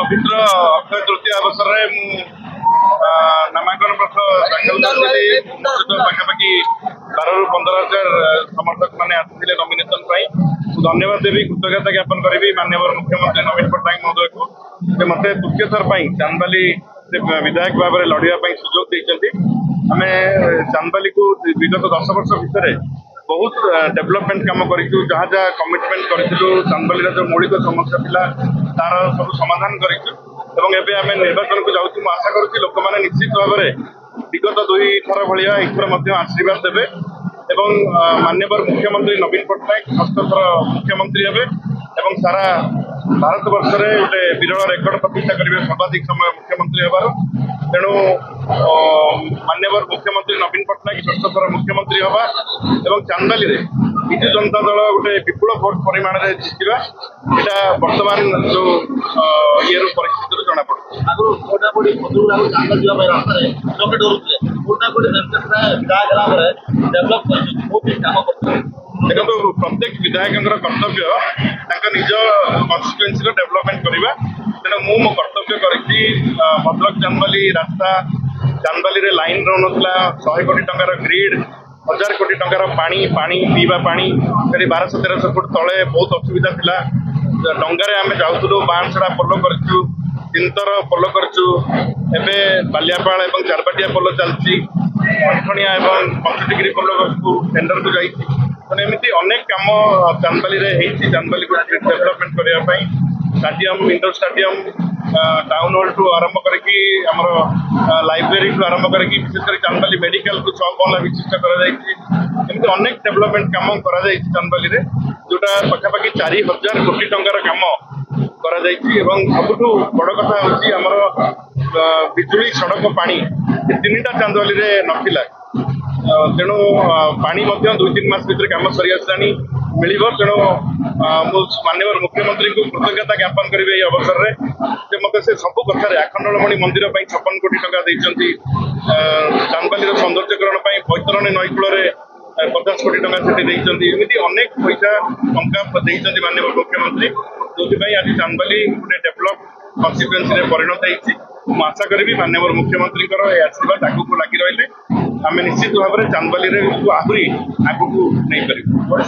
पवित्र अक्षय तृतीया अवसर में नामांकन पत्र दाखिल कर पाखापाखि 12 ରୁ 15,000 समर्थक मैंने आते नॉमिनेशन धन्यवाद देवी कृतज्ञता ज्ञापन करी माननीय मुख्यमंत्री नवीन पट्टनायक महोदय को मत तृतीय थर चांदबाली विधायक भाव में लड़ाई सुजोग देते आम चांदबाली को विगत 10 वर्ष भितर बहुत डेवलपमेंट काम करूँ जहाँ जहाँ कमिटमेंट करूँ चांदबाली जो मौलिक समस्या था तार सब समाधान करूँ आम निर्वाचन को जाऊँ आशा करुँच लोक मैंने निश्चित भाव में विगत 2 थर भाया एथर आशीर्वाद देवे एवं माननीय मुख्यमंत्री नवीन पट्टनायक 6th थर मुख्यमंत्री हे एवं सारा भारत वर्ष में गोटे विरल रेकर्ड प्रतिष्ठा करेंगे सर्वाधिक समय मुख्यमंत्री होबार तेणु माननीय मुख्यमंत्री नवीन पट्टनायक 6th थर मुख्यमंत्री हवा एवं चांदबाली विजु जनता दल गोटे विपुल भोट परिमाण में जितवा यहाँ बर्तमान जो ये परिस्थिति जना पड़े देखो प्रत्येक विधायक कर्तव्य निज कन्स्टिट्युएन्सी डेवलपमेंट करवा तेणु मो कर्तव्य करी भद्रक चांदबाली रास्ता चांदबाली रे लाइन रोना 100 कोटी टंकार ग्रिड 1000 कोटी टंकार पानी पानी पीवा पानी 1200-1300 फुट तले बहुत असुविधा थिला डंगारे आम जाऊँ बांसड़ा पोल करूँ 3 थर पोल करूँ एवं बालियापाल और चारपाटिया पोल चलती अठनिया और 5 पोल टेंडर को जाइए एमती अनेक कम चांदबाली चांदबाली को डेवलपमेंट करने stadium indoor stadium town hall ठू आरंभ करके लाइब्रेरी ठू आरंभ करके विशेषकर चांदबाली मेडिकल को 6 बंगला विशिष्ट कर अनेक डेवलपमेंट कम कर चांदबाली जोटा पाखापाखि 4,000 कोटी टंकार कम कर सबुठ बड़ कथा हूँ बिजुली सड़क पानी 3टा चांदबाली नथिला तेणु पानी 2-3 मास भर कम सरी आसानी मिल तेणु माननीय मुख्यमंत्री को कृतज्ञता ज्ञापन करेंगे ये अवसर में मत से सब कथार आखंडलमणि मंदिर 56 कोटी टंका देती चांदबाली सौंदर्यकरण बैतरणी नईकूल 50 कोटी टंका एमती अनेक पैसा टंका माननीय मुख्यमंत्री जो आज चांदबाली गोटे डेवलप कन्स्टिट्युएन्सी परिणत होती आशा करी माननीय मुख्यमंत्री आशीर्वाद आगू लगी रही आम निश्चित भाव में चांदबाली आहरी आगू नहीं पार।